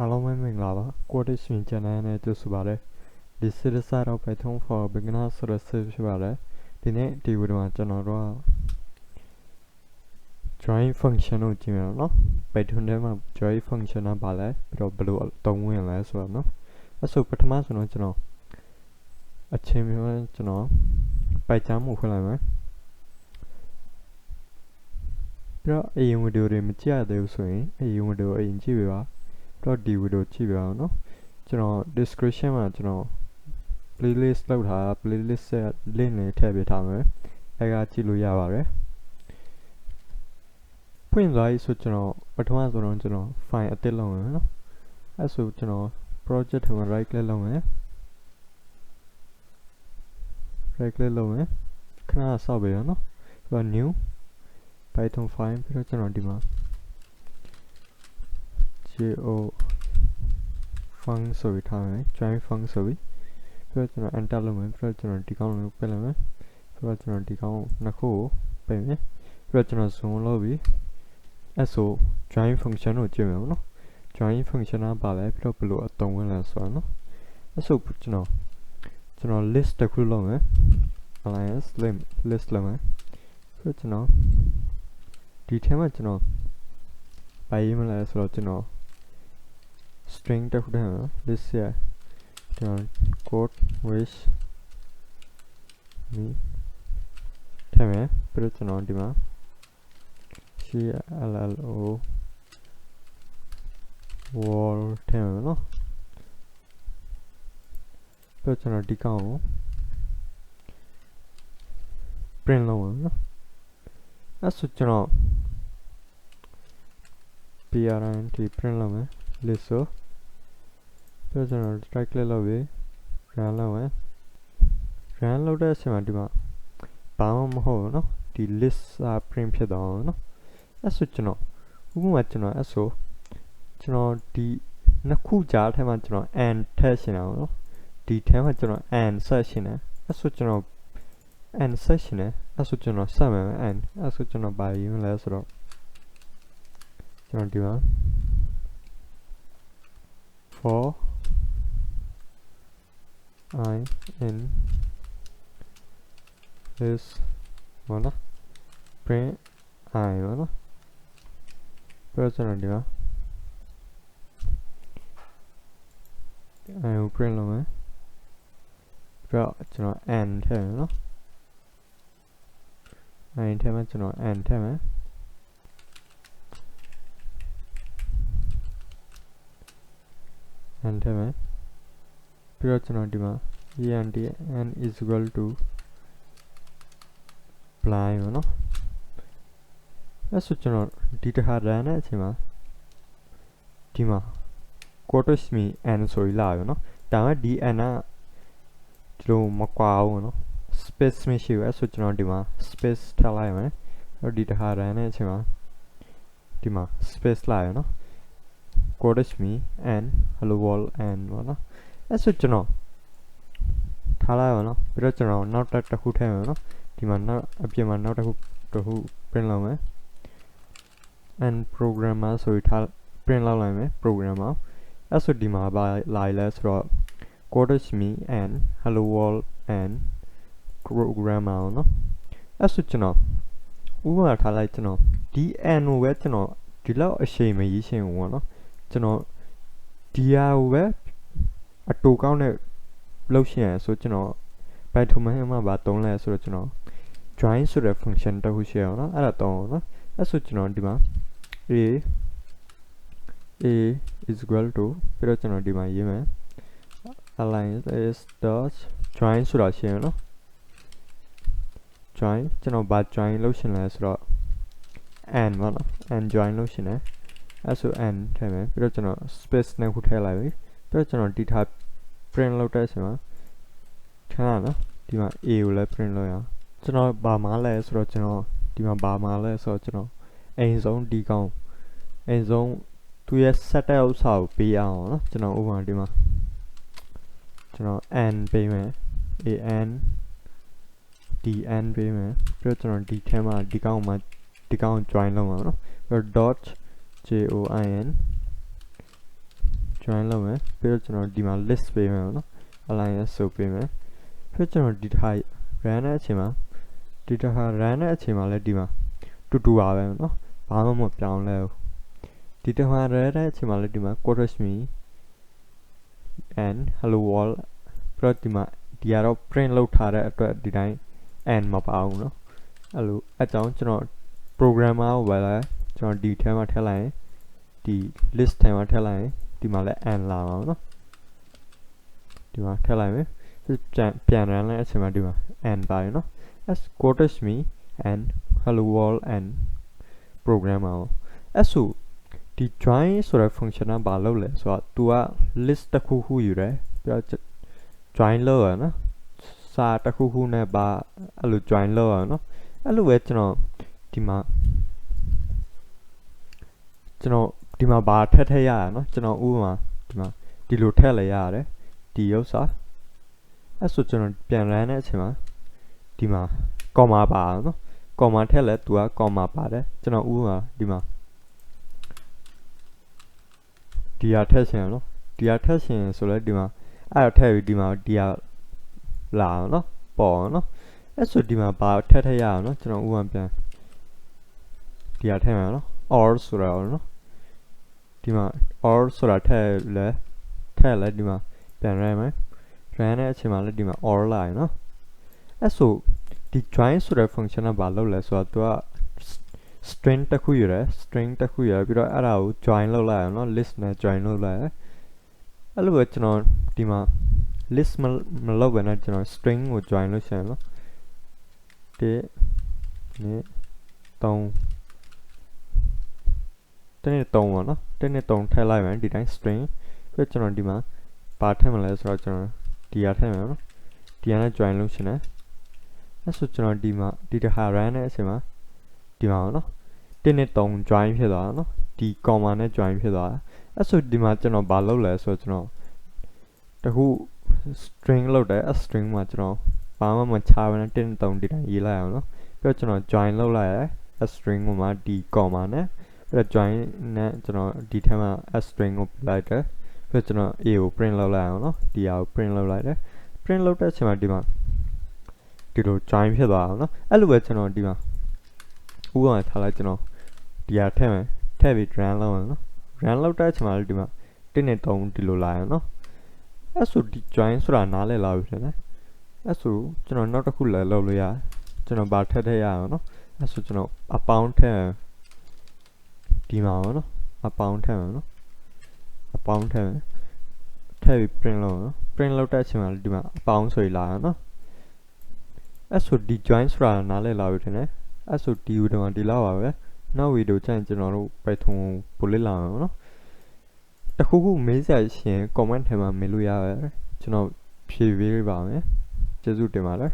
အားလုံးပဲမင်္ဂလာပါ Codage မြင်ချန်နယ်နဲ့ကြိုဆိုပါရစေ This is the side of Python for beginners ဆိုတဲ့ series ဖြစ်ပါတယ်ဒီနေ့ဒီဗီဒီယိုမှာကျွန်တော်တို့က join function ကိုကြည့်ရအောင်နော် Python ထဲမှာ join function ကဘာလဲပြီးတော့ဘယ်လိုအသုံးဝင်လဲဆိုတော့နော်အဲ့ဆိုပထမဆိုတော့ကျွန်တော်အချိန်မျိုးကျွန်တော် Python ကိုဖွင့်လိုက်မယ်ပြီးတော့အရင်ဗီဒီယိုတွေမကြည့်ရသေးဘူးဆိုရင်အရင်ဗီဒီယိုအရင်ကြည့်ပြပါတော့ဒီဗီဒီယိုကြည့်ပြအောင်နော်ကျွန်တော် description မှာကျွန်တော် playlist လောက်ထား playlist ရဲ့ link လေးထည့်ပေးထားမယ်အဲ့ကကြည့်လို့ရပါတယ်ဖွင့်သွားပြီဆိုကျွန်တော်ပထမဆိုတော့ကျွန်တော် file အသစ်လုပ်မယ်နော်အဲ့ဆိုကျွန်တော် project ထဲမှာ right click လုပ်မယ် right click လုပ်မယ်ခဏဆောက်ပေးရနော်ပြီးတော့ new python file ပြီးတော့ကျွန်တော်ဒီမှာ go func ဆိုပြီးထားမယ် join func ဆိုပြီးပြီးတော့ကျွန်တော် enter လုပ်မယ်ပြီးတော့ကျွန်တော်ဒီကောင်ကိုပယ်လိုက်မယ်ပြီးတော့ကျွန်တော်ဒီကောင်နှစ်ခုကိုပယ်မယ်ပြီးတော့ကျွန်တော် zoom လုပ်ပြီးအဲ့ဆို join function ကိုကြည့်မယ်နော် join function ကပါလဲပြီးတော့ဘယ်လိုအသုံးဝင်လဲဆိုတော့နော်အဲ့ဆိုကျွန်တော် list တစ်ခုလုပ်မယ် alliance list လုပ်မယ်ပြီးတော့ကျွန်တော်ဒီထဲမှာကျွန်တော်ဘာရေးမလဲဆိုတော့ကျွန်တော် string တစ်ခုတည်းမှာ list ရကျွန်တော် code wish me ထဲမှာပြီးတော့ကျွန်တော်ဒီမှာ cllo wall ထဲမှာနော်ပြီးတော့ကျွန်တော်ဒီကောင်ကို print လုပ်မယ်နော်အဲ့ဆိုကျွန်တော် print လုပ်မယ် list ဆိုပြီးတော့ကျွန်တော် right click လုပ်ပြီး run လုပ်မယ် run လုပ်တဲ့အချိန်မှာဒီမှာဘာမှမဟုတ်ဘူးနော်ဒီ list က print ဖြစ်သွားအောင်နော်အဲ့ဆိုကျွန်တော်ဥပမာကျွန်တော်အဲ့ဆိုကျွန်တော်ဒီနှစ်ခုကြားထဲမှာကျွန်တော် and ထည့်ရှင်အောင်နော်ဒီထဲမှာကျွန်တော် and ဆက်ရှင်တယ်အဲ့ဆိုကျွန်တော် and ဆက်ရှင်တယ်အဲ့ဆိုကျွန်တော်ဆက်မယ် and အဲ့ဆိုကျွန်တော်ဘာရေးမလဲဆိုတော့ကျွန်တော်ဒီမှာ for I in this ဘာလဲ print I ဘာလဲပြီးတော့ကျွန်တော်ဒီမှာ I ကို print လုပ်မယ်ပြီးတော့ကျွန်တော် and ထည့်မယ်နော် I ထဲမှာကျွန်တော် and ထည့်မယ်and ထည့်မယ်ပြီးတော့ကျွန်တော်ဒီမှာ and is equal to blind နော်အဲ့ဆိုကျွန်တော်ဒီတစ်ခါ run တဲ့အချိန်မှာဒီမှာ quotes me and ဆိုပြီးလာပြီနော်ဒါပေမဲ့ဒီ and ကဒီလိုမကွာဘူးနော် space မရှိဘူးအဲ့ဆိုကျွန်တော်ဒီမှာ space ထည့်လိုက်မယ်အဲ့ဒီတစ်ခါ run တဲ့အချိန်မှာဒီမှာ space လာရနော် quotes me and hello world and ပေါ့နော်အဲ့ဆိုကျွန်တော်ထားလိုက်ပါနော်ပြီးတော့ကျွန်တော်နောက်တစ်ခုထည့်မယ်နော်ဒီမှာနောက်အပြင်မှာနောက်တစ်ခု print လုပ်မယ် and programmer ဆိုပြီးထား print လုပ်လိုက်မယ် programmer အဲ့ဆိုဒီမှာဘာလာလဲဆိုတော့ quotes me and hello world and programmer နော်အဲ့ဆိုကျွန်တော်ဥပမာထားလိုက်ကျွန်တော်ဒီ and ကိုပဲကျွန်တော်ဒီလောက်အရှိန်မရေးရှင်ဘူးပေါ့နော်ကျွန်တော်ဒီဟာကိုပဲအတူကောင်းတဲ့လုပ်ရှင်ရဆိုကျွန်တော် Python မှာဘာသုံးလဲဆိုတော့ကျွန်တော် join ဆိုတဲ့ function တစ်ခုရှိအောင်နော်အဲ့ဒါသုံးအောင်နော်အဲ့ဆိုကျွန်တော်ဒီမှာ a is equal to ပြီးတော့ကျွန်တော်ဒီမှာရေးမယ် alliance is dot join ဆိုတာရှိရနော် join ကျွန်တော်ဘာ join လုပ်ရှင်လဲဆိုတော့ and ပေါ့နော် and join လုပ်ရှင်တယ်အဲ့ဆို and ထည့်မယ်ပြီးတော့ကျွန်တော် space နဲ့ခုထည့်လိုက်ပြီပြီးတော့ကျွန်တော်ဒီထား print လုပ်တဲ့အချိန်မှာခဏနော်ဒီမှာ a ကိုလည်း print လုပ်ရအောင်ကျွန်တော်ဘာမှလဲဆိုတော့ကျွန်တော်ဒီမှာဘာမှလဲဆိုတော့ကျွန်တော်အိမ်ဆုံးဒီကောင်အိမ်ဆုံးသူရဲ့ set တဲ့ဥစ္စာကိုပေးအောင်နော်ကျွန်တော်ဥပမာဒီမှာကျွန်တော် and ပေးမယ် an dn ပေးမယ်ပြီးတော့ကျွန်တော်ဒီထဲမှာဒီကောင်မှာဒီကောင် join လုပ်မှာနော်ပြီးတော့ dot join join လုပ်မယ်ပြီးတော့ကျွန်တော်ဒီမှာ list ပေးမယ်နော် alliance ဆိုပေးမယ်ပြီးတော့ကျွန်တော်ဒီထား run တဲ့အချိန်မှာဒီထား run တဲ့အချိန်မှာလည်းဒီမှာတူပါပဲနော်ဘာမှမပြောင်းလဲဘူးဒီထား run တဲ့အချိန်မှာလည်းဒီမှာ quarters me and hello world ပြီးတော့ဒီမှာဒီကတော့ print လုပ်ထားတဲ့အတွက်ဒီတိုင်း and မပါဘူးနော်အဲ့လိုအကြောင်းကျွန်တော် programmer ကိုပဲလဲကျွန်တော်ဒီထဲမှာထည့်လိုက်ရင်ဒီ list ထဲမှာထည့်လိုက်ရင်ဒီမှာလဲ and လာပါမယ်နော်ဒီမှာထည့်လိုက်မယ်ပြန်ရမ်းလိုက်အချိန်မှာဒီမှာ and ပါရနော် as quotes me and hello world and programmer အဲ့ဆိုဒီ join ဆိုတဲ့ function ကဘာလုပ်လဲဆိုတော့ तू က list တစ်ခုခုယူတယ်ပြီးတော့ join လုပ်ရနော်စာတစ်ခုခုနဲ့ပါအဲ့လို join လုပ်ရနော်အဲ့လိုပဲကျွန်တော်ဒီမှာဘာထည့်ရနော်ကျွန်တော်ဥပမာဒီမှာဒီလိုထည့်လိုက်ရတယ်ဒီဥစ္စာအဲ့ဆိုကျွန်တော်ပြန် run တဲ့အချိန်မှာဒီမှာ comma ပါနော် comma ထည့်လဲ तू က comma ပါတယ်ကျွန်တော်ဥပမာဒီမှာဒီဟာထည့်ရှင်နော်ဒီဟာထည့်ရှင်ဆိုလဲဒီမှာအဲ့တော့ထည့်ပြီးဒီမှာဒီဟာလာနော်ပေါ်နော်အဲ့ဆိုဒီမှာဘာထည့်ရအောင်နော်ကျွန်တော်ဥပမာပြန်ဒီဟာထည့်မယ်နော် or ဆိုတာနော်ဒီမှာ or ဆိုတာထည့်လဲဒီမှာပြန်ရမယ် run တဲ့အချိန်မှာလည်းဒီမှာ or လာရနော်အဲ့ဆိုဒီ join ဆိုတဲ့ function ကဘာလုပ်လဲဆိုတော့ तू က string တစ်ခုယူတယ်ပြီးတော့အဲ့ဒါကို join လုပ်လိုက်ရနော် list နဲ့ join လုပ်လိုက်ရအဲ့လိုပဲကျွန်တော်ဒီမှာ list မလုပ်ဘဲနဲ့ကျွန်တော် string ကို join လုပ်ချင်နော်1 2 3တနေ့3ပေါ့နော်တနေ့3ထည့်လိုက်မယ်ဒီတိုင်း string ပြီးတော့ကျွန်တော်ဒီမှာဘာထည့်မလဲဆိုတော့ကျွန်တော်ဒီဟာထည့်မယ်နော်ဒီဟာနဲ့ join လုပ်ချင်တယ်အဲ့ဆိုကျွန်တော်ဒီမှာဒီတစ်ခါ run တဲ့အချိန်မှာဒီမှာနော်1နဲ့3 join ဖြစ်သွားတာနော်ဒီ comma နဲ့ join ဖြစ်သွားတာအဲ့ဆိုဒီမှာကျွန်တော်ဘာလုပ်လဲဆိုတော့ကျွန်တော်တခု string လုပ်တယ် string မှာကျွန်တော်ဘာမှမချဘဲနဲ့1နဲ့3ဒီတိုင်းရေးလိုက်အောင်နော်ပြီးတော့ကျွန်တော် join လုပ်လိုက်ရ string မှာဒီ comma နဲ့ပြီးတော့ join နဲ့ကျွန်တော်ဒီထဲမှာ string ကိုပြလိုက်တယ်ပြီးတော့ကျွန်တော် a ကို print လုပ်လိုက်အောင်နော်ဒီဟာကို print လုပ်လိုက်တယ် print လုပ်တဲ့အချိန်မှာဒီမှာဒီလို join ဖြစ်သွားအောင်နော်အဲ့လိုပဲကျွန်တော်ဒီမှာဥပမာထားလိုက်ကျွန်တော်ဒီဟာထည့်ပြီး run လုပ်အောင်နော် run လုပ်တဲ့အချိန်မှာဒီမှာ1နဲ့3ဒီလိုလာအောင်နော်အဲ့ဆိုဒီ join ဆိုတာနားလည်လာပြီထင်တယ်အဲ့ဆိုကျွန်တော်နောက်တစ်ခုလည်းလုပ်လို့ရတယ်ကျွန်တော်ဘာထည့်ရအောင်နော်အဲ့ဆိုကျွန်တော်အပေါင်းထည့်ဒီမှာပေါ့နော်အပေါင်းထည့်မယ်နော်အပေါင်းထည့်ပြီး print လုပ်နော် print လုပ်တဲ့အချိန်မှာဒီမှာအပေါင်းဆိုလာနော်အဲ့ဆိုဒီ join ဆိုတာနားလည်လာပြီထင်တယ်အဲ့ဆိုဒီဗီဒီယိုမှာဒီလောက်ပါပဲနောက်ဗီဒီယိုကျရင်ကျွန်တော်တို့ Python ပို့လေ့လာမယ်နော်တခုခုမေးစရာရှိရင် comment ထဲမှာမေးလို့ရတယ်ကျွန်တော်ဖြေပေးပါမယ်ကျေးဇူးတင်ပါတယ်